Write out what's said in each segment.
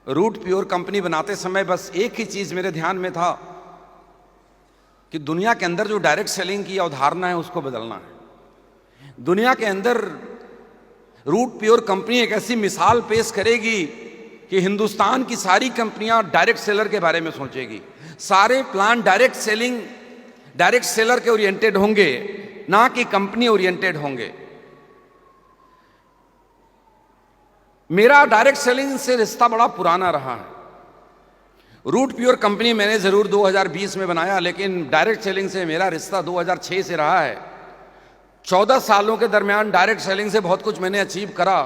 Root pure company बनाते समय बस एक ही चीज मेरे ध्यान में था कि दुनिया के अंदर जो डायरेक्ट सेलिंग की अवधारणा है उसको बदलना है। दुनिया के अंदर रूट प्योर कंपनी एक ऐसी मिसाल पेश करेगी कि हिंदुस्तान की सारी कंपनियां डायरेक्ट सेलर के बारे में सोचेगी। सारे प्लान डायरेक्ट सेलर के ओरिएंटेड होंगे, ना कि कंपनी ओरिएंटेड होंगे। मेरा डायरेक्ट सेलिंग से रिश्ता बड़ा पुराना रहा है। रूट प्योर कंपनी मैंने जरूर 2020 में बनाया, लेकिन डायरेक्ट सेलिंग से मेरा रिश्ता 2006 से रहा है। 14 सालों के दरमियान डायरेक्ट सेलिंग से बहुत कुछ मैंने अचीव करा,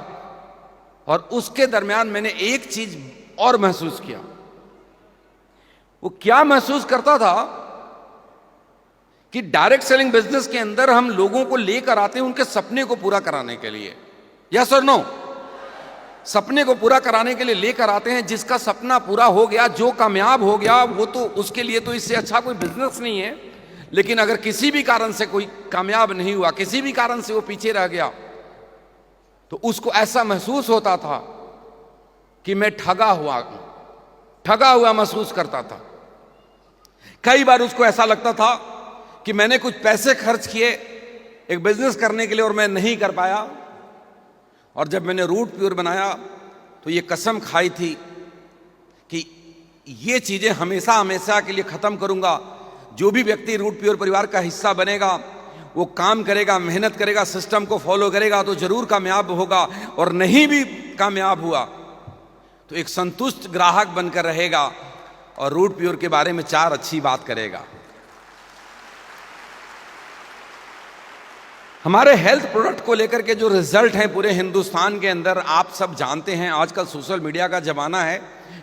और उसके दरमियान मैंने एक चीज और महसूस किया। वो क्या महसूस करता था कि डायरेक्ट सेलिंग बिजनेस के अंदर हम लोगों को लेकर आते हैं उनके सपने को पूरा कराने के लिए। यस और नो? सपने को पूरा कराने के लिए लेकर आते हैं। जिसका सपना पूरा हो गया, जो कामयाब हो गया, वो तो उसके लिए तो इससे अच्छा कोई बिजनेस नहीं है। लेकिन अगर किसी भी कारण से कोई कामयाब नहीं हुआ, किसी भी कारण से वो पीछे रह गया, तो उसको ऐसा महसूस होता था कि मैं ठगा हुआ महसूस करता था। कई बार उसको ऐसा लगता था कि मैंने कुछ पैसे खर्च किए एक बिजनेस करने के लिए और मैं नहीं कर पाया। और जब मैंने रूट प्योर बनाया तो ये कसम खाई थी कि ये चीजें हमेशा हमेशा के लिए खत्म करूंगा। जो भी व्यक्ति रूट प्योर परिवार का हिस्सा बनेगा, वो काम करेगा, मेहनत करेगा, सिस्टम को फॉलो करेगा तो जरूर कामयाब होगा, और नहीं भी कामयाब हुआ तो एक संतुष्ट ग्राहक बनकर रहेगा और रूट प्योर के बारे में 4 अच्छी बात करेगा। हमारे हेल्थ प्रोडक्ट को लेकर के जो रिजल्ट हैं पूरे हिंदुस्तान के अंदर, आप सब जानते हैं। आजकल सोशल मीडिया का जमाना है,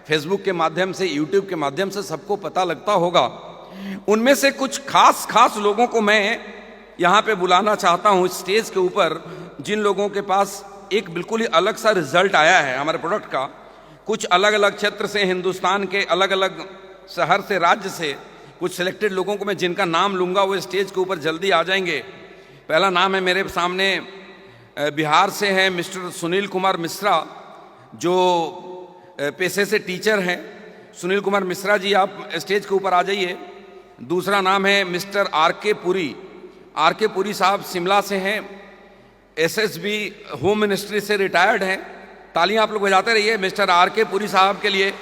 फेसबुक के माध्यम से, यूट्यूब के माध्यम से सबको पता लगता होगा। उनमें से कुछ खास लोगों को मैं यहाँ पे बुलाना चाहता हूँ स्टेज के ऊपर, जिन लोगों के पास एक बिल्कुल ही अलग सा रिजल्ट आया है हमारे प्रोडक्ट का। कुछ अलग अलग क्षेत्र से, हिंदुस्तान के अलग अलग शहर से, राज्य से कुछ सिलेक्टेड लोगों को मैं जिनका नाम लूंगा वो स्टेज के ऊपर जल्दी आ जाएंगे। पहला नाम है मेरे सामने, बिहार से हैं मिस्टर सुनील कुमार मिश्रा, जो पेशे से टीचर हैं। सुनील कुमार मिश्रा जी, आप स्टेज के ऊपर आ जाइए। दूसरा नाम है mister R K. Puri. R K. Puri साहब शिमला से हैं, एसएसबी होम मिनिस्ट्री से रिटायर्ड हैं। तालियां आप लोग बजाते रहिए मिस्टर आर.के. पुरी साहब के लिए।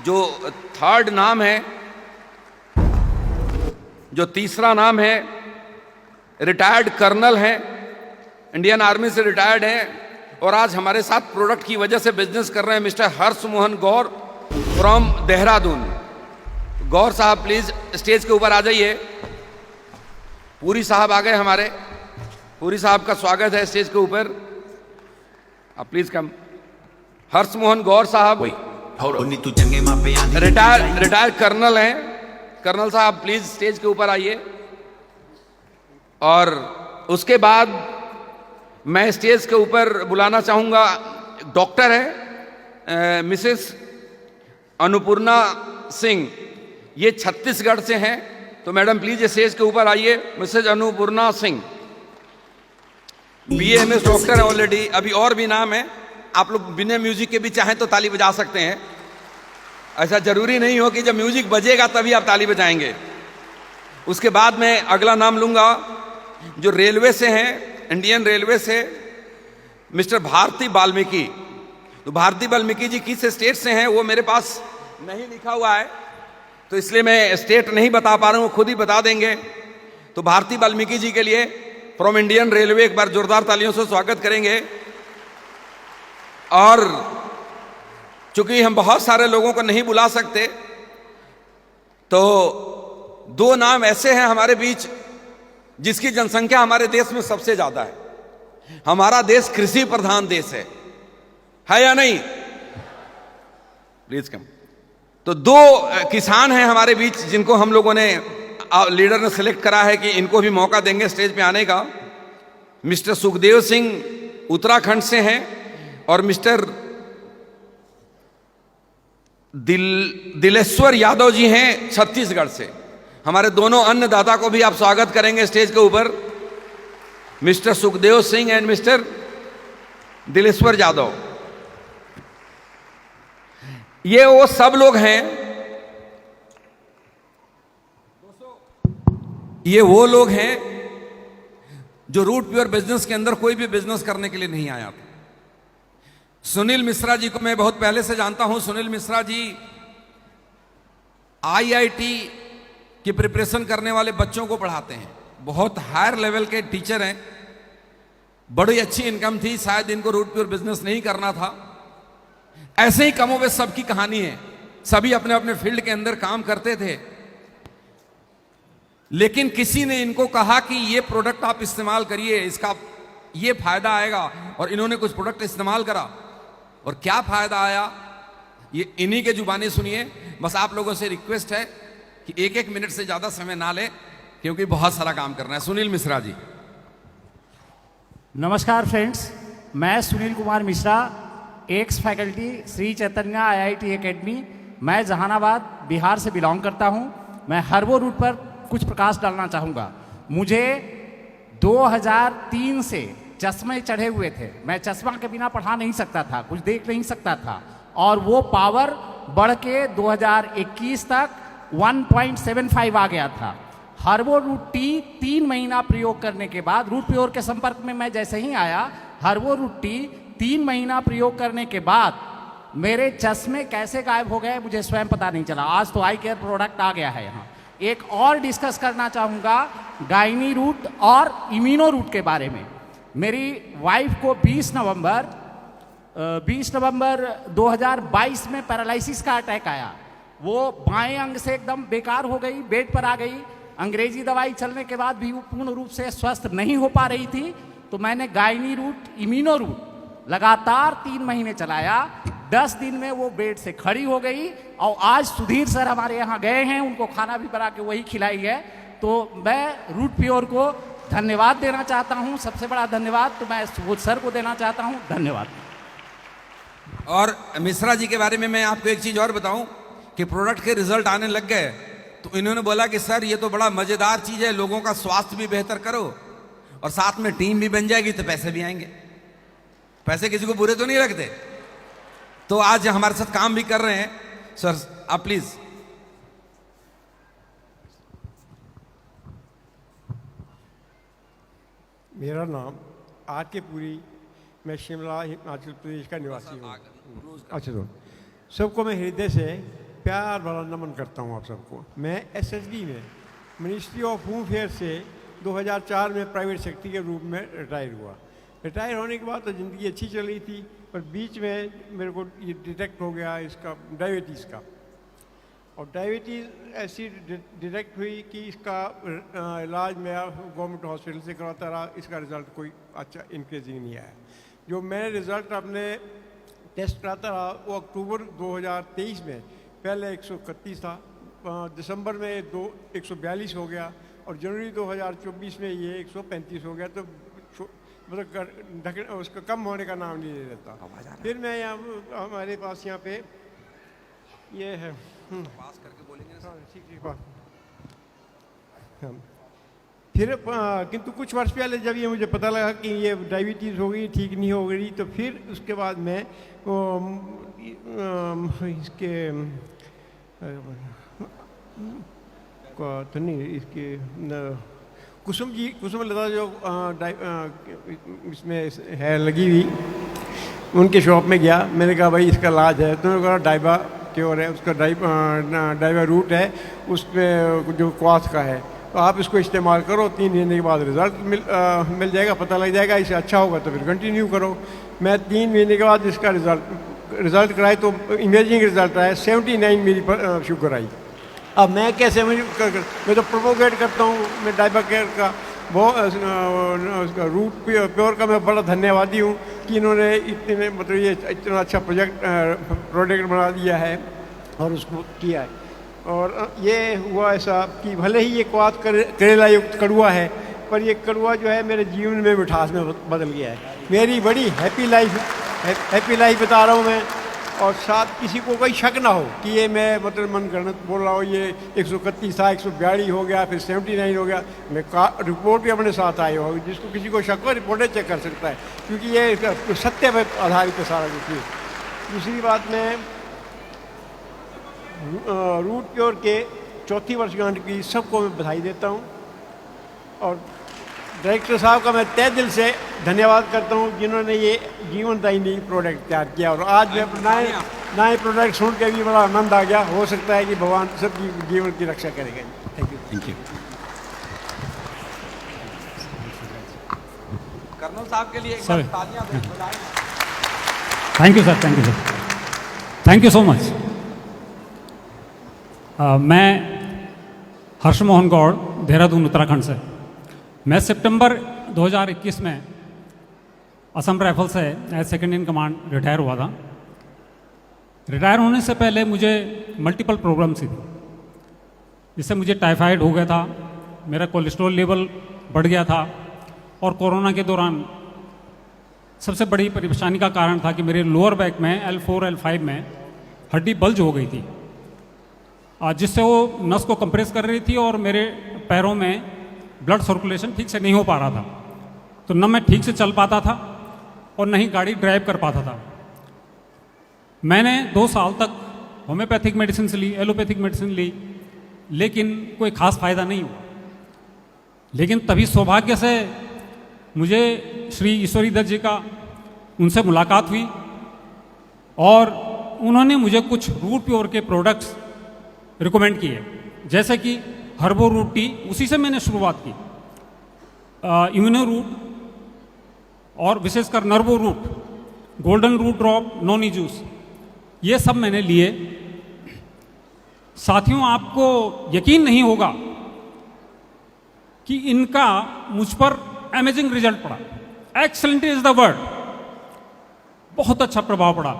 जो थर्ड नाम है, जो तीसरा नाम है, रिटायर्ड कर्नल हैं, इंडियन आर्मी से रिटायर्ड हैं और आज हमारे साथ प्रोडक्ट की वजह से बिजनेस कर रहे हैं, मिस्टर हर्ष मोहन गौर फ्रॉम देहरादून। गौर साहब प्लीज स्टेज के ऊपर आ जाइए। पुरी साहब आ गए हमारे, पुरी साहब का स्वागत है स्टेज के ऊपर, आप प्लीज कम। हर्ष मोहन गौर साहब रिटायर्ड कर्नल हैं। कर्नल साहब प्लीज स्टेज के ऊपर आइए। और उसके बाद मैं स्टेज के ऊपर बुलाना चाहूंगा, डॉक्टर है मिसेस अनुपूर्णा सिंह, ये छत्तीसगढ़ से हैं। तो मैडम प्लीज स्टेज के ऊपर आइए। Mrs Annapurna Singh BA MS doctor है ऑलरेडी। अभी और भी नाम है, आप लोग बिना म्यूजिक के भी चाहें तो ताली बजा सकते हैं। ऐसा जरूरी नहीं हो कि जब म्यूजिक बजेगा तभी आप ताली बजाएंगे। उसके बाद मैं अगला नाम लूंगा जो रेलवे से हैं, इंडियन रेलवे से, मिस्टर भारती वाल्मीकि। तो भारती वाल्मीकि जी किस स्टेट से हैं वो मेरे पास नहीं लिखा हुआ है, तो इसलिए मैं स्टेट नहीं बता पा रहा हूं, खुद ही बता देंगे। तो भारती वाल्मीकि जी के लिए फ्रॉम इंडियन रेलवे एक बार जोरदार तालियों से स्वागत करेंगे। और चूंकि हम बहुत सारे लोगों को नहीं बुला सकते, तो 2 नाम ऐसे हैं हमारे बीच जिसकी जनसंख्या हमारे देश में सबसे ज्यादा है। हमारा देश कृषि प्रधान देश है या नहीं? Please come. तो 2 किसान हैं हमारे बीच जिनको हम लोगों ने, लीडर ने सिलेक्ट करा है कि इनको भी मौका देंगे स्टेज पे आने का। मिस्टर सुखदेव सिंह उत्तराखंड से हैं और मिस्टर दिलेश्वर यादव जी हैं छत्तीसगढ़ से। हमारे दोनों अन्नदाता को भी आप स्वागत करेंगे स्टेज के ऊपर, mister Sukhdev Singh and mister Dileshwar Yadav. ये वो सब लोग हैं, ये वो लोग हैं जो रूट प्योर बिजनेस के अंदर कोई भी बिजनेस करने के लिए नहीं आया था। सुनील मिश्रा जी को मैं बहुत पहले से जानता हूं। सुनील मिश्रा जी आईआईटी की प्रिपरेशन करने वाले बच्चों को पढ़ाते हैं, बहुत हायर लेवल के टीचर हैं, बड़ी अच्छी इनकम थी, शायद इनको रूट प्योर बिजनेस नहीं करना था। ऐसे ही कमों में सबकी कहानी है, सभी अपने अपने फील्ड के अंदर काम करते थे, लेकिन किसी ने इनको कहा कि ये प्रोडक्ट आप इस्तेमाल करिए, इसका ये फायदा आएगा, और इन्होंने कुछ प्रोडक्ट इस्तेमाल करा और क्या फायदा आया ये इन्हीं के जुबानी सुनिए। बस आप लोगों से रिक्वेस्ट है कि एक एक मिनट से ज्यादा समय ना ले, क्योंकि बहुत सारा काम करना है। सुनील मिश्रा जी। नमस्कार फ्रेंड्स, मैं Sunil Kumar Mishra, x faculty Shri Chaitanya IIT academy, मैं जहानाबाद बिहार से बिलोंग करता हूं। मैं हर्बो रूट पर कुछ प्रकाश डालना चाहूँगा। मुझे 2003 से चश्मे चढ़े हुए थे, मैं चश्मा के बिना पढ़ा नहीं सकता था, कुछ देख नहीं सकता था, और वो पावर बढ़ के 2021 तक 1.75 आ गया था। हर्बो रूट टी 3 महीना प्रयोग करने के बाद, रूट प्योर के संपर्क में मैं जैसे ही आया, हर्बो रूट टी 3 महीना प्रयोग करने के बाद मेरे चश्मे कैसे गायब हो गए मुझे स्वयं पता नहीं चला। आज तो आई केयर प्रोडक्ट आ गया है यहाँ। एक और डिस्कस करना चाहूँगा गायनी रूट और इम्यूनो रूट के बारे में। मेरी वाइफ को 20 नवंबर 2022 में पैरालिसिस का अटैक आया। वो बाएं अंग से एकदम बेकार हो गई, बेड पर आ गई। अंग्रेजी दवाई चलने के बाद भी वो पूर्ण रूप से स्वस्थ नहीं हो पा रही थी। तो मैंने गायनी रूट, इम्यूनो रूट लगातार 3 महीने चलाया। 10 दिन में वो बेड से खड़ी हो गई, और आज सुधीर सर हमारे यहाँ गए हैं, उनको खाना भी बना के वही खिलाई है। तो मैं रूट प्योर को धन्यवाद देना चाहता हूँ। सबसे बड़ा धन्यवाद तो मैं सुबोध सर को देना चाहता हूँ। धन्यवाद। और मिश्रा जी के बारे में मैं आपको एक चीज और बताऊं कि प्रोडक्ट के रिजल्ट आने लग गए, तो इन्होंने बोला कि सर ये तो बड़ा मजेदार चीज है, लोगों का स्वास्थ्य भी बेहतर करो और साथ में टीम भी बन जाएगी तो पैसे भी आएंगे। पैसे किसी को बुरे तो नहीं लगते, तो आज हमारे साथ काम भी कर रहे हैं। सर आप प्लीज। मेरा नाम आर के पुरी, मैं शिमला हिमाचल प्रदेश का निवासी हूँ। अच्छा तो सबको मैं हृदय से प्यार भरा नमन करता हूँ आप सबको। मैं एसएसडी में मिनिस्ट्री ऑफ होम अफेयर से 2004 में प्राइवेट सेक्रेटरी के रूप में रिटायर हुआ। रिटायर होने के बाद तो ज़िंदगी अच्छी चल रही थी, पर बीच में मेरे को ये डिटेक्ट हो गया इसका डायबिटीज़ का, और डायबिटीज़ ऐसी डिटेक्ट हुई कि इसका इलाज मैं गवर्नमेंट हॉस्पिटल से करवाता रहा, इसका रिज़ल्ट कोई अच्छा इंक्रीजिंग नहीं आया। जो मैंने रिज़ल्ट अपने टेस्ट कराता रहा वो अक्टूबर 2023 में पहले 131 था, दिसंबर में 142 हो गया, और जनवरी 2024 में ये 135 हो गया। तो मतलब उसका कम होने का नाम नहीं ले लेता। फिर मैं यहाँ हमारे पास यहाँ पे ये है पास करके बोलेंगे ना। ठीक बात। फिर किंतु कुछ वर्ष पहले जब ये मुझे पता लगा कि ये डायबिटीज़ हो गई, ठीक नहीं हो गई, तो फिर उसके बाद मैं इसके तो नहीं इसके कुसुम लता जो इसमें है लगी हुई, उनके शॉप में गया। मैंने कहा भाई इसका इलाज है, तो उन्होंने कहा डाइबा क्योर है, उसका डाइबा रूट है, उसमें जो क्वाथ का है, तो आप इसको इस्तेमाल करो, 3 महीने के बाद रिज़ल्ट मिल जाएगा, पता लग जाएगा। इससे अच्छा होगा तो फिर कंटिन्यू करो। मैं 3 महीने के बाद इसका रिज़ल्ट कराए तो इमेजिंग रिज़ल्ट आया, 79 मेरी शुगर आई। अब मैं कैसे मैं तो प्रोपोगेट करता हूँ, मैं डाइबा केयर का उसका रूट प्योर का मैं बड़ा धन्यवादी हूँ कि इन्होंने इतने मतलब ये इतना अच्छा प्रोडक्ट बना दिया है और उसको किया है। और ये हुआ ऐसा कि भले ही ये क्वाथ करेला युक्त कड़ुआ है, पर ये कड़ुआ जो है मेरे जीवन में मिठास में बदल गया है। मेरी बड़ी हैप्पी लाइफ बता रहा हूँ मैं, और साथ किसी को कोई शक ना हो कि ये मैं मतलब मन गणत बोल रहा हूँ, ये 131 था, 142 हो गया, फिर 79 हो गया। मैं रिपोर्ट भी अपने साथ आई हो, जिसको किसी को शक हो रिपोर्टें चेक कर सकता है, क्योंकि ये सत्य पर आधारित है सारा कुछ। दूसरी बात मैं रूट प्योर के चौथी वर्षगांठ की सबको मैं बधाई देता हूँ और डायरेक्टर साहब का मैं तहे दिल से धन्यवाद करता हूँ जिन्होंने ये जीवनदायिनी प्रोडक्ट तैयार किया। और आज मैं नए प्रोडक्ट सुन के भी बड़ा आनंद आ गया। हो सकता है कि भगवान सबकी जीवन की रक्षा करेगा। Thank you. Thank you. Colonel साहब के लिए एक बार तालियां बजाएं। Thank you sir, thank you sir, thank you so much. मैं हर्षमोहन गौड़, देहरादून उत्तराखंड से। मैं सितंबर 2021 में असम राइफल से as second in command retire हुआ था। रिटायर होने से पहले मुझे मल्टीपल प्रॉब्लम्स थी, जिससे मुझे टाइफाइड हो गया था, मेरा कोलेस्ट्रॉल लेवल बढ़ गया था और कोरोना के दौरान सबसे बड़ी परेशानी का कारण था कि मेरे लोअर बैक में L4 L5 में हड्डी बल्ज हो गई थी, जिससे वो नस को कंप्रेस कर रही थी और मेरे पैरों में ब्लड सर्कुलेशन ठीक से नहीं हो पा रहा था। तो न मैं ठीक से चल पाता था और न ही गाड़ी ड्राइव कर पाता था। मैंने 2 साल तक होम्योपैथिक मेडिसिन ली, एलोपैथिक मेडिसिन ली, लेकिन कोई खास फायदा नहीं हुआ। लेकिन तभी सौभाग्य से मुझे श्री ईश्वरी दत्त जी का उनसे मुलाकात हुई और उन्होंने मुझे कुछ रूट प्योर के प्रोडक्ट्स रिकमेंड किए, जैसे कि हर्बो रूट टी। उसी से मैंने शुरुआत की। इम्यूनो रूट और विशेषकर nervo root, golden root drop, noni juice, ये सब मैंने लिए। साथियों, आपको यकीन नहीं होगा कि इनका मुझ पर अमेजिंग रिजल्ट पड़ा। Excellent is the word. बहुत अच्छा प्रभाव पड़ा,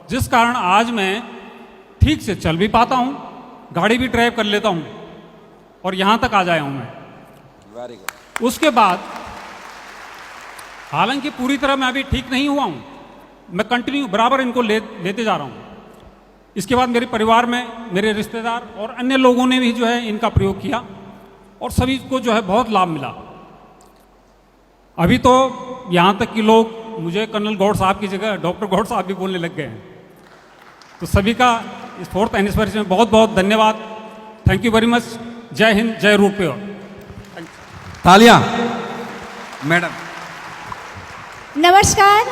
जिस कारण आज मैं ठीक से चल भी पाता हूं, गाड़ी भी ड्राइव कर लेता हूं और यहां तक आ जाया हूं मैं। Very good. उसके बाद हालांकि पूरी तरह मैं अभी ठीक नहीं हुआ हूं, मैं कंटिन्यू बराबर इनको लेते जा रहा हूं। इसके बाद मेरे परिवार में मेरे रिश्तेदार और अन्य लोगों ने भी जो है इनका प्रयोग किया और सभी को जो है बहुत लाभ मिला। अभी तो यहाँ तक कि लोग मुझे कर्नल गौड़ साहब की जगह डॉक्टर गौड़ साहब भी बोलने लग गए हैं। तो सभी का इस 4th एनिवर्सरी में बहुत बहुत धन्यवाद। Thank you very much. जय हिंद, जय रूट प्योर। तालियां मैडम। नमस्कार,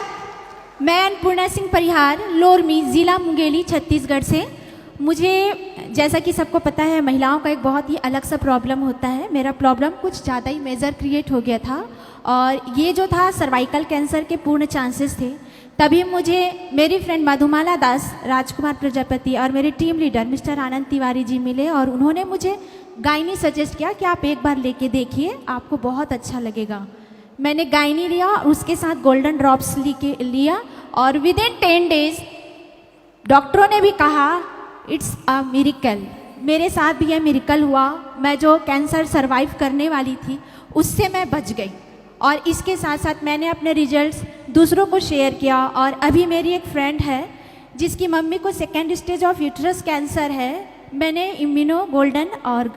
मैं अन्नपूर्णा सिंह परिहार, लोरमी, ज़िला मुंगेली, छत्तीसगढ़ से। मुझे जैसा कि सबको पता है, महिलाओं का एक बहुत ही अलग सा प्रॉब्लम होता है। मेरा प्रॉब्लम कुछ ज़्यादा ही मेजर क्रिएट हो गया था और ये जो था सर्वाइकल कैंसर के पूर्ण चांसेस थे। तभी मुझे मेरी फ्रेंड मधुमाला दास, राजकुमार प्रजापति और मेरे टीम लीडर मिस्टर आनंद तिवारी जी मिले और उन्होंने मुझे गायनी सजेस्ट किया कि आप एक बार लेके देखिए, आपको बहुत अच्छा लगेगा। मैंने गायनी लिया और उसके साथ गोल्डन ड्रॉप्स लिया और विद इन 10 डेज डॉक्टरों ने भी कहा इट्स अ मिरेकल। मेरे साथ भी यह मिरेकल हुआ। मैं जो कैंसर सरवाइव करने वाली थी उससे मैं बच गई और इसके साथ साथ मैंने अपने रिजल्ट्स दूसरों को शेयर किया। और अभी मेरी एक फ्रेंड है जिसकी मम्मी को 2nd stage of uterus cancer है। मैंने इम्यूनो गोल्डन और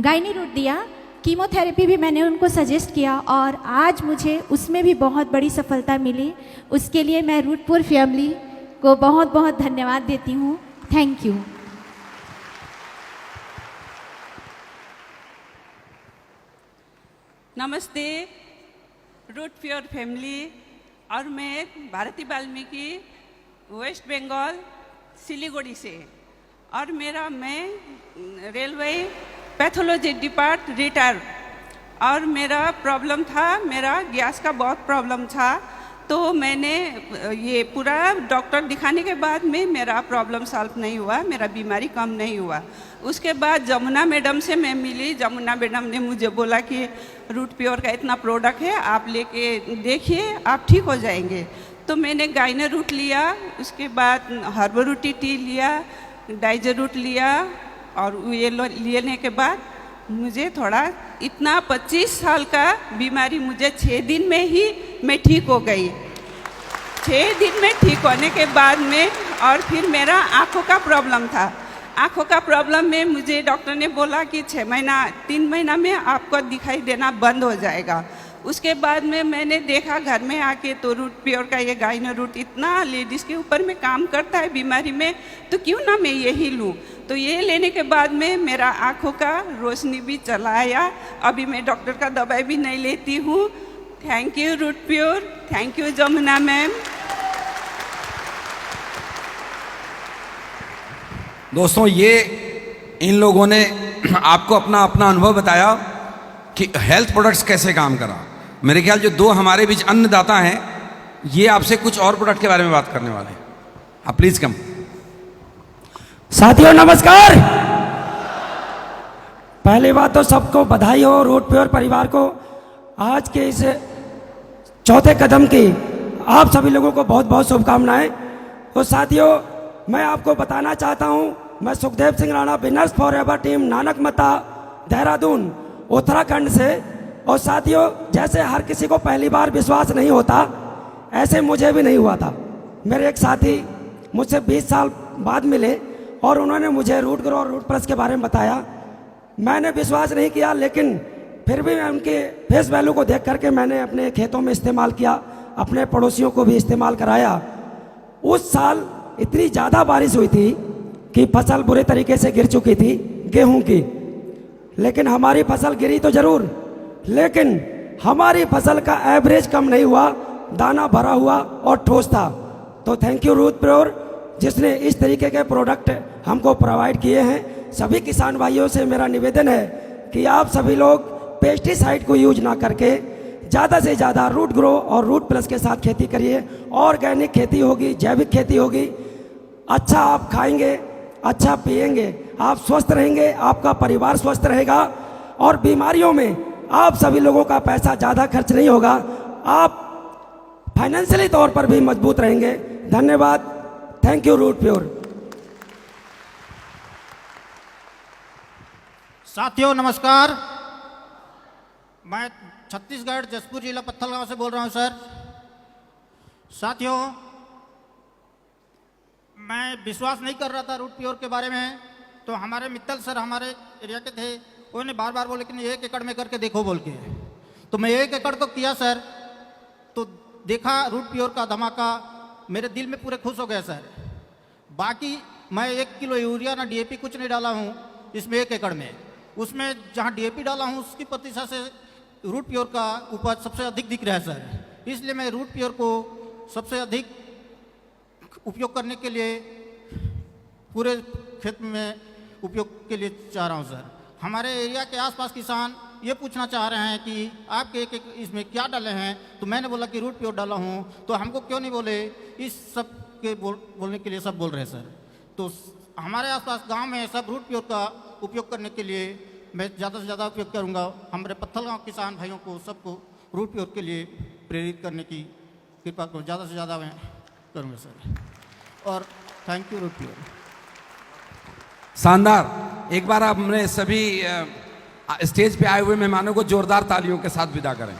गायनी रूट दिया, कीमोथेरेपी भी मैंने उनको सजेस्ट किया और आज मुझे उसमें भी बहुत बड़ी सफलता मिली। उसके लिए मैं रूटपुर फैमिली को बहुत बहुत धन्यवाद देती हूँ। Thank you. नमस्ते रूट प्योर फैमिली। और मैं भारती वाल्मीकि, वेस्ट बंगाल, सिलीगुड़ी से। और मैं रेलवे पैथोलॉजी डिपार्ट रिटायर। और मेरा प्रॉब्लम था, मेरा गैस का बहुत प्रॉब्लम था। तो मैंने ये पूरा डॉक्टर दिखाने के बाद में मेरा प्रॉब्लम सॉल्व नहीं हुआ, मेरा बीमारी कम नहीं हुआ। उसके बाद जमुना मैडम से मैं मिली। जमुना मैडम ने मुझे बोला कि रूट प्योर का इतना प्रोडक्ट है, आप लेके देखिए, आप ठीक हो जाएंगे। तो मैंने गायने रूट लिया, उसके बाद हर्बो रूटी टी लिया, डाइजर रूट लिया और ये लेने के बाद मुझे थोड़ा इतना 25 साल का बीमारी मुझे 6 दिन में ही मैं ठीक हो गई। 6 दिन में ठीक होने के बाद में और फिर मेरा आँखों का प्रॉब्लम था। आँखों का प्रॉब्लम में मुझे डॉक्टर ने बोला कि 3 महीना में आपको दिखाई देना बंद हो जाएगा। उसके बाद में मैंने देखा घर में आके तो रूट प्योर का ये गाइनो रूट इतना लेडीज़ के ऊपर में काम करता है बीमारी में, तो क्यों ना मैं यही लूँ। तो ये लेने के बाद में मेरा आँखों का रोशनी भी चला आया। अभी मैं डॉक्टर का दवाई भी नहीं लेती हूँ। Thank you Root Pure, thank you Jamuna ma'am. दोस्तों, ये इन लोगों ने आपको अपना अपना अनुभव बताया कि हेल्थ प्रोडक्ट्स कैसे काम करा। मेरे ख्याल जो दो हमारे बीच अन्नदाता हैं, ये आपसे कुछ और प्रोडक्ट के बारे में बात करने वाले हैं। आप प्लीज कम। साथियों नमस्कार। पहली बात तो सबको बधाई हो रूट प्योर परिवार को आज के इस चौथे कदम की। आप सभी लोगों को बहुत बहुत शुभकामनाएं। तो साथियों, मैं आपको बताना चाहता हूं, मैं Sukhdev Singh Rana, winners forever team, Nanak मता, देहरादून, उत्तराखंड से। और साथियों, जैसे हर किसी को पहली बार विश्वास नहीं होता, ऐसे मुझे भी नहीं हुआ था। मेरे एक साथी मुझसे 20 साल बाद मिले और उन्होंने मुझे रूट ग्रो और रूट प्लस के बारे में बताया। मैंने विश्वास नहीं किया, लेकिन फिर भी मैं उनके फेस वैल्यू को देख करके मैंने अपने खेतों में इस्तेमाल किया, अपने पड़ोसियों को भी इस्तेमाल कराया। उस साल इतनी ज़्यादा बारिश हुई थी कि फसल बुरे तरीके से गिर चुकी थी गेहूं की, लेकिन हमारी फसल गिरी तो ज़रूर, लेकिन हमारी फसल का एवरेज कम नहीं हुआ, दाना भरा हुआ और ठोस था। तो थैंक यू रूट प्योर, जिसने इस तरीके के प्रोडक्ट हमको प्रोवाइड किए हैं। सभी किसान भाइयों से मेरा निवेदन है कि आप सभी लोग पेस्टिसाइड को यूज ना करके ज़्यादा से ज़्यादा रूट ग्रो और रूट प्लस के साथ खेती करिए। ऑर्गेनिक खेती होगी, जैविक खेती होगी, अच्छा आप खाएंगे, अच्छा पिएंगे, आप स्वस्थ रहेंगे, आपका परिवार स्वस्थ रहेगा और बीमारियों में आप सभी लोगों का पैसा ज़्यादा खर्च नहीं होगा, आप फाइनेंशियली तौर पर भी मजबूत रहेंगे। धन्यवाद। Thank you Root Pure. साथियों नमस्कार, मैं छत्तीसगढ़ जसपुर जिला पत्थलगांव से बोल रहा हूं सर। साथियों, मैं विश्वास नहीं कर रहा था रूट प्योर के बारे में, तो हमारे मित्तल सर हमारे एरिया के थे, उन्होंने बार बार बोले कि 1 एकड़ में करके देखो बोल के। तो मैं 1 एकड़ को किया सर, तो देखा रूट प्योर का धमाका, मेरे दिल में पूरे खुश हो गए सर। बाकी मैं 1 किलो यूरिया ना डीएपी कुछ नहीं डाला हूँ इसमें 1 एकड़ में। उसमें जहाँ डीएपी डाला हूँ उसकी प्रतिशत से रूट प्योर का उपज सबसे अधिक दिख रहा है सर। इसलिए मैं रूट प्योर को सबसे अधिक उपयोग करने के लिए पूरे खेत में उपयोग के लिए चाह रहा हूँ सर। हमारे एरिया के आसपास किसान ये पूछना चाह रहे हैं कि आपके एक इसमें क्या डाले हैं, तो मैंने बोला कि रूट प्योर डाला हूँ। तो हमको क्यों नहीं बोले, इस सब के बोलने के लिए सब बोल रहे हैं सर। तो हमारे आसपास गांव में सब रूट प्योर का उपयोग करने के लिए मैं ज़्यादा से ज़्यादा उपयोग करूंगा। हमारे पत्थलगांव किसान भाइयों को सबको रूट प्योर के लिए प्रेरित करने की कृपा को ज़्यादा से ज़्यादा मैं करूंगा सर। और थैंक यू रूट प्योर। शानदार। एक बार आप हमने सभी स्टेज पे आए हुए मेहमानों को जोरदार तालियों के साथ विदा करें।